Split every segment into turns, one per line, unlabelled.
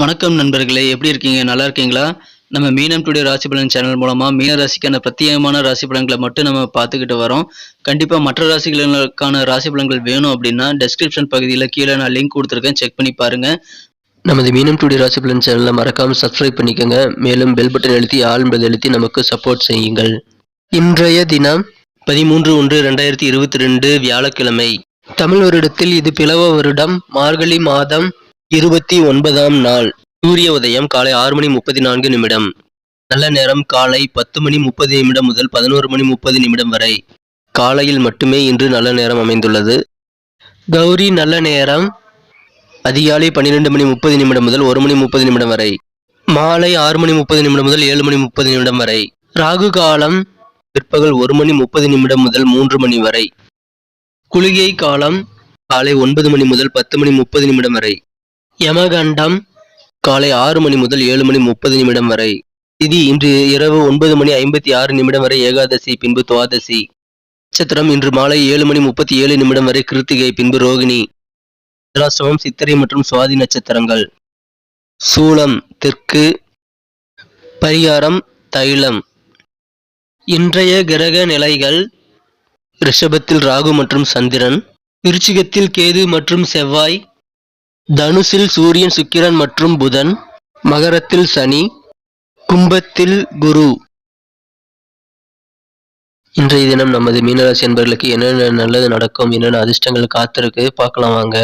வணக்கம் நண்பர்களே, எப்படி இருக்கீங்க? நல்லா இருக்கீங்களா? நம்ம மீனம் டுடே ராசி பலன் சேனல் மூலமா மீன ராசிக்கான பிரத்யேகமான ராசி பலன்களை மட்டும் நம்ம பார்த்துக்கிட்டு வரோம். கண்டிப்பா மற்ற ராசிகளுக்கான ராசி பலன்கள் வேணும் அப்படின்னா டெஸ்கிரிப்ஷன் பகுதியில் கீழே நான் லிங்க் கொடுத்துருக்கேன், செக் பண்ணி பாருங்க. நமது மீனம் டுடே ராசி பலன் சேனலை மறக்காம சப்ஸ்கிரைப் பண்ணிக்கோங்க. மேலும் பெல் பட்டன் அழுத்தி ஆல் என்பதை அழுத்தி நமக்கு சப்போர்ட் செய்யுங்கள். இன்றைய தினம் 13/1/2022 வியாழக்கிழமை. தமிழ் வருடத்தில் இது பிளவ வருடம், மார்கழி மாதம் 29ஆம் நாள். சூரிய உதயம் காலை 6:34 நல்ல நேரம் காலை 10:30 முதல் 11:30 வரை. காலையில் மட்டுமே இன்று நல்ல நேரம் அமைந்துள்ளது. கௌரி நல்ல நேரம் அதிகாலை 12:30 முதல் 1:30 வரை. மாலை 6:30 முதல் 7:30 வரை. ராகு காலம் பிற்பகல் 1:30 முதல் 3 மணி வரை. குளிகை காலம் காலை 9 மணி முதல் 10:30 வரை. யமகண்டம் காலை 6 மணி முதல் 7:30 வரை. திதி இன்று இரவு 9:56 வரை ஏகாதசி, பின்பு துவாதசி. நட்சத்திரம் இன்று மாலை 7:37 வரை கிருத்திகை, பின்பு ரோகிணி. சந்திராஷ்டமம் சித்திரை மற்றும் சுவாதி நட்சத்திரங்கள். சூலம் தெற்கு. பரிகாரம் தைலம். இன்றைய கிரக நிலைகள்: ரிஷபத்தில் ராகு மற்றும் சந்திரன், விருச்சிகத்தில் கேது மற்றும் செவ்வாய், தனுசில் சூரியன் சுக்கிரன் மற்றும் புதன், மகரத்தில் சனி, கும்பத்தில் குரு. இன்றைய தினம் நமது மீனராசி என்பவர்களுக்கு என்னென்ன நல்லது நடக்கும், என்னென்ன அதிர்ஷ்டங்கள் காத்திருக்கு பார்க்கலாம் வாங்க.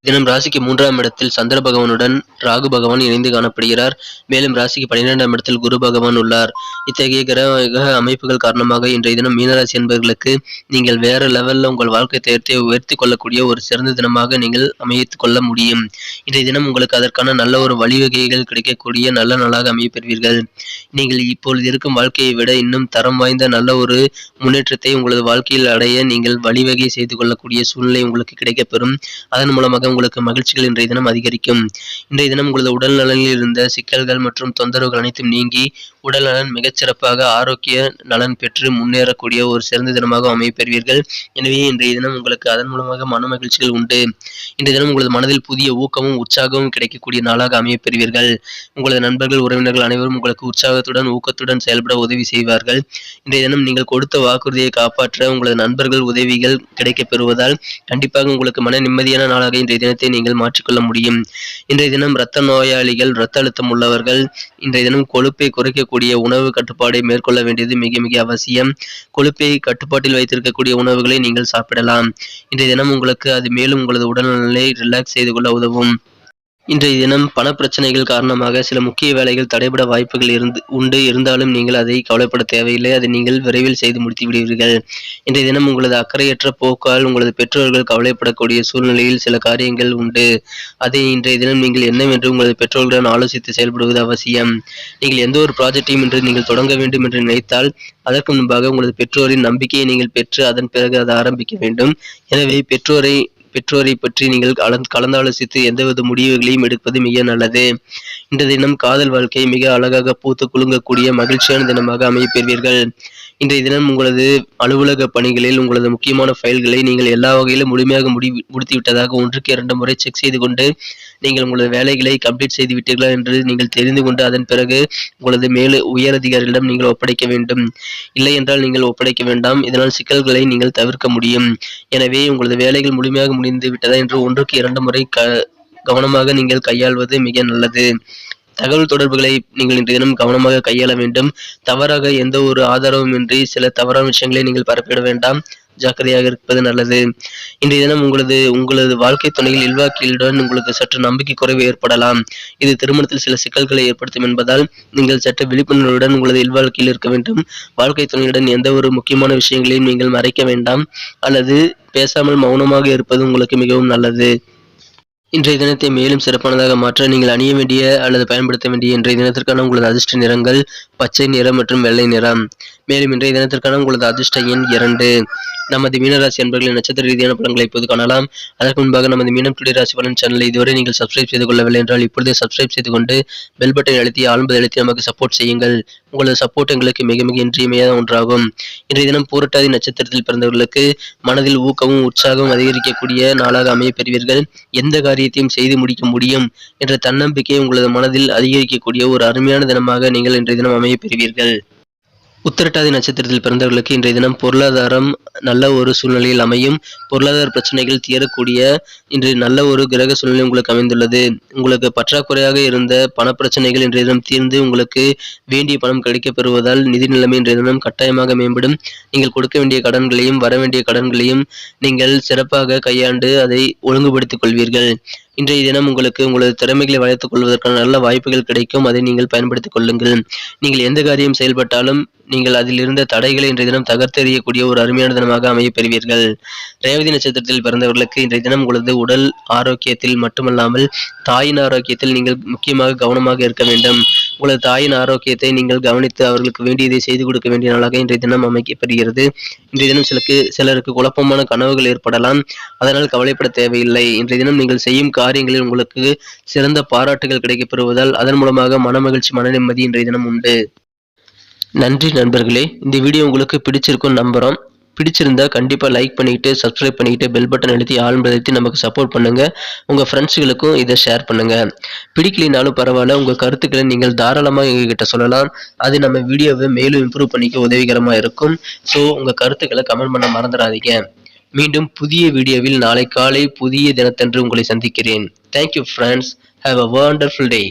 தினம் ராசிக்கு 3ஆம் இடத்தில் சந்திர பகவானுடன் ராகு பகவான் இணைந்து காணப்படுகிறார். மேலும் ராசிக்கு 12ஆம் இடத்தில் குரு பகவான் உள்ளார். இத்தகைய கிரக அமைப்புகள் காரணமாக இன்றைய தினம் மீனராசி என்பவர்களுக்கு நீங்கள் வேற லெவல்ல உங்கள் வாழ்க்கை தரத்தை உயர்த்தி கொள்ளக்கூடிய ஒரு சிறந்த தினமாக நீங்கள் அமைத்துக் கொள்ள முடியும். இன்றைய தினம் உங்களுக்கு அதற்கான நல்ல ஒரு வழிவகைகள் கிடைக்கக்கூடிய நல்ல நாளாக அமையப்பெறுவீர்கள். நீங்கள் இப்பொழுது இருக்கும் வாழ்க்கையை விட இன்னும் தரம் வாய்ந்த நல்ல ஒரு முன்னேற்றத்தை உங்களது வாழ்க்கையில் அடைய நீங்கள் வழிவகை செய்து கொள்ளக்கூடிய சூழ்நிலை உங்களுக்கு கிடைக்கப்பெறும். அதன் மூலமாக உங்களுக்கு மகிழ்ச்சிகள் இன்றைய தினம் அதிகரிக்கும். இன்றைய தினம் உங்களது உடல் நலனில் இருந்த சிக்கல்கள் மற்றும் தொந்தரவுகள் அனைத்தும் நீங்கி உடல் நலன் மிகச்சிறப்பாக ஆரோக்கிய நலன் பெற்று முன்னேறக்கூடிய ஒரு சிறந்த தினமாக அமைப்பெறுவீர்கள். எனவே இன்றைய தினம் உங்களுக்கு அதன் மூலமாக மன மகிழ்ச்சிகள் உண்டு. இன்றைய தினம் உங்களது மனதில் புதிய ஊக்கமும் உற்சாகமும் கிடைக்கக்கூடிய நாளாக அமையப்பெறுவீர்கள். உங்களது நண்பர்கள் உறவினர்கள் அனைவரும் உங்களுக்கு உற்சாகத்துடன் ஊக்கத்துடன் செயல்பட உதவி செய்வார்கள். இன்றைய தினம் நீங்கள் கொடுத்த வாக்குறுதியை காப்பாற்ற உங்களது நண்பர்கள் உதவிகள் கிடைக்கப் பெறுவதால் கண்டிப்பாக உங்களுக்கு மன நிம்மதியான நாளாக இன்றைய தினத்தை நீங்கள் மாற்றிக்கொள்ள முடியும். இன்றைய தினம் இரத்த நோயாளிகள், இரத்த அழுத்தம் உள்ளவர்கள் இன்றைய தினம் கொழுப்பை குறைக்கக்கூடிய உணவு கட்டுப்பாடை மேற்கொள்ள வேண்டியது மிக மிக அவசியம். கொழுப்பை கட்டுப்பாட்டில் வைத்திருக்கக்கூடிய உணவுகளை நீங்கள் சாப்பிடலாம். இன்றைய தினம் உங்களுக்கு அது மேலும் உங்களது உடல்நலை ரிலாக்ஸ் செய்து கொள்ள உதவும். இன்றைய தினம் பணப்பிரச்சனைகள் காரணமாக சில முக்கிய வேலைகள் தடைபட வாய்ப்புகள் இருந்தாலும் நீங்கள் அதை கவலைப்பட தேவையில்லை. அதை நீங்கள் விரைவில் செய்து முடித்து விடுவீர்கள். இன்றைய தினம் உங்களது அக்கறையற்ற போக்கால் உங்களது பெற்றோர்கள் கவலைப்படக்கூடிய சூழ்நிலையில் சில காரியங்கள் உண்டு. அதை இன்றைய தினம் நீங்கள் என்னவென்று உங்களது பெற்றோர்களுடன் ஆலோசித்து செயல்படுவது அவசியம். நீங்கள் எந்த ஒரு ப்ராஜெக்டையும் இன்று நீங்கள் தொடங்க வேண்டும் என்று நினைத்தால் அதற்கு முன்பாக உங்களது பெற்றோரின் நம்பிக்கையை நீங்கள் பெற்று அதன் பிறகு அதை ஆரம்பிக்க வேண்டும். எனவே பெற்றோரை பற்றி நீங்கள் கலந்தாலோசித்து எந்தவித முடிவுகளையும் எடுப்பது மிக நல்லது. இன்றைய தினம் காதல் வாழ்க்கை மிக அழகாக பூத்து குலுங்கக்கூடிய மகிழ்ச்சியான தினமாக அமையப்பெறுவீர்கள். இன்றைய தினம் உங்களது அலுவலக பணிகளில் உங்களது முக்கியமான ஃபைல்களை நீங்கள் எல்லா வகையிலும் முழுமையாக முடித்து விட்டதாக 1க்கு 2 முறை செக் செய்து கொண்டு நீங்கள் உங்களது வேலைகளை கம்ப்ளீட் செய்து விட்டீர்களா என்று நீங்கள் தெரிந்து கொண்டு அதன் பிறகு உங்களது உயர் அதிகாரிகளிடம் நீங்கள் ஒப்படைக்க வேண்டும். இல்லை என்றால் நீங்கள் ஒப்படைக்க வேண்டாம். இதனால் சிக்கல்களை நீங்கள் தவிர்க்க முடியும். எனவே உங்களது வேலைகள் முழுமையாக முடிந்து விட்டதா என்று 1க்கு 2 முறை கவனமாக நீங்கள் கையாள்வது மிக நல்லது. தகவல் தொடர்புகளை நீங்கள் இன்றைய தினம் கவனமாக கையாள வேண்டும். தவறாக எந்த ஒரு ஆதாரமுமின்றி சில தவறான விஷயங்களை நீங்கள் பரப்பிட வேண்டாம். ஜாக்கிரதையாக இருப்பது நல்லது. இன்றைய தினம் உங்களது வாழ்க்கை துணையில் இல்வாக்கியுடன் உங்களுக்கு சற்று நம்பிக்கை குறைவு ஏற்படலாம். இது திருமணத்தில் சில சிக்கல்களை ஏற்படுத்தும் என்பதால் நீங்கள் சற்று விழிப்புணர்வுடன் உங்களது இல்வாழ்க்கையில் இருக்க வேண்டும். வாழ்க்கை துணையுடன் எந்த ஒரு முக்கியமான விஷயங்களையும் நீங்கள் மறைக்க வேண்டாம் அல்லது பேசாமல் மௌனமாக இருப்பது உங்களுக்கு மிகவும் நல்லது. இன்றைய தினத்தை மேலும் சிறப்பானதாக மாற்ற நீங்கள் அணிய வேண்டிய அல்லது பயன்படுத்த வேண்டிய இன்றைய தினத்திற்கான உங்களது அதிர்ஷ்ட நிறங்கள் பச்சை நிறம் மற்றும் வெள்ளை நிறம். மேலும் இன்றைய தினத்திற்கான உங்களது அதிர்ஷ்ட எண் 2. நமது மீனராசி அன்பர்களின் நட்சத்திர ரீதியான பலன்களை இப்போது காணலாம். அதற்கு முன்பாக நமது மீனம் டுடே ராசி பலன் சேனலை இதுவரை நீங்கள் சப்ஸ்கிரைப் செய்து கொள்ளவில்லை என்றால் இப்பொழுதே சப்ஸ்கிரைப் செய்து கொண்டு பெல் பட்டனை அழுத்தி ஆழ்ந்து அழுத்தி நமக்கு சப்போர்ட் செய்யுங்கள். உங்களது சப்போர்ட் எங்களுக்கு மிக மிக இன்றியமையாத ஒன்றாகும். இன்றைய தினம் பூரட்டாதி நட்சத்திரத்தில் பிறந்தவர்களுக்கு மனதில் ஊக்கமும் உற்சாகமும் அதிகரிக்கக்கூடிய நாளாக அமையப் பெறுவீர்கள். எந்த காரியத்தையும் செய்து முடிக்க முடியும் என்ற தன்னம்பிக்கையை உங்களது மனதில் அதிகரிக்கக்கூடிய ஒரு அருமையான தினமாக நீங்கள் இன்றைய தினம் அமையப் பெறுவீர்கள். உத்திரட்டாதி நட்சத்திரத்தில் பிறந்தவர்களுக்கு இன்றைய தினம் பொருளாதாரம் நல்ல ஒரு சூழ்நிலையில் அமையும். பொருளாதார பிரச்சனைகள் தீரக்கூடிய இன்று நல்ல ஒரு கிரக சூழ்நிலை உங்களுக்கு அமைந்துள்ளது. உங்களுக்கு பற்றாக்குறையாக இருந்த பணப்பிரச்சனைகள் இன்றைய தினம் தீர்ந்து உங்களுக்கு வேண்டிய பணம் கிடைக்கப் பெறுவதால் நிதி நிலைமை இன்றைய தினம் கட்டாயமாக மேம்படும். நீங்கள் கொடுக்க வேண்டிய கடன்களையும் வர வேண்டிய கடன்களையும் நீங்கள் சிறப்பாக கையாண்டு அதை ஒழுங்குபடுத்திக் கொள்வீர்கள். இன்றைய தினம் உங்களுக்கு உங்களது திறமைகளை வளர்த்துக் கொள்வதற்கான நல்ல வாய்ப்புகள் கிடைக்கும். அதை நீங்கள் பயன்படுத்திக் கொள்ளுங்கள். நீங்கள் எந்த காரியம் செயல்பட்டாலும் நீங்கள் அதில் இருந்த தடைகளை இன்றைய தினம் தகர்த்தெறியக்கூடிய ஒரு அருமையான தினமாக அமையப் பெறுவீர்கள். ரேவதி நட்சத்திரத்தில் பிறந்தவர்களுக்கு இன்றைய தினம் உங்களது உடல் ஆரோக்கியத்தில் மட்டுமல்லாமல் தாயின் ஆரோக்கியத்தில் நீங்கள் முக்கியமாக கவனமாக இருக்க வேண்டும். உங்களது தாயின் ஆரோக்கியத்தை நீங்கள் கவனித்து அவர்களுக்கு வேண்டியதை செய்து கொடுக்க வேண்டிய நாளாக இன்றைய தினம் அமைக்கப்படுகிறது. இன்றைய தினம் சிலருக்கு குழப்பமான கனவுகள் ஏற்படலாம். அதனால் கவலைப்பட தேவையில்லை. இன்றைய தினம் நீங்கள் செய்யும் காரியங்களில் உங்களுக்கு சிறந்த பாராட்டுகள் கிடைக்கப் பெறுவதால் அதன் மூலமாக மனமகிழ்ச்சி மன நிம்மதி இன்றைய தினம் உண்டு. நன்றி நண்பர்களே. இந்த வீடியோ உங்களுக்கு பிடிச்சிருக்கும்னு நம்புறோம். பிடிச்சிருந்தா கண்டிப்பா லைக் பண்ணிட்டு சப்ஸ்கிரைப் பண்ணிட்டு பெல் பட்டன் அழுத்தி ஆல் அழுத்தி நமக்கு சப்போர்ட் பண்ணுங்க. உங்க ஃப்ரெண்ட்ஸுகளுக்கும் இதை ஷேர் பண்ணுங்க. பிடிக்கலினாலும் பரவாயில்ல, உங்க கருத்துக்களை நீங்கள் தாராளமா எங்ககிட்ட சொல்லலாம். அது நம்ம வீடியோவை மேலும் இம்ப்ரூவ் பண்ணிக்க உதவிகரமா இருக்கும். ஸோ உங்க கருத்துக்களை கமெண்ட் பண்ண மறந்துடாதீங்க. மீண்டும் புதிய வீடியோவில் நாளை காலை புதிய தினத்தன்று உங்களை சந்திக்கிறேன். Thank you friends. Have a wonderful day.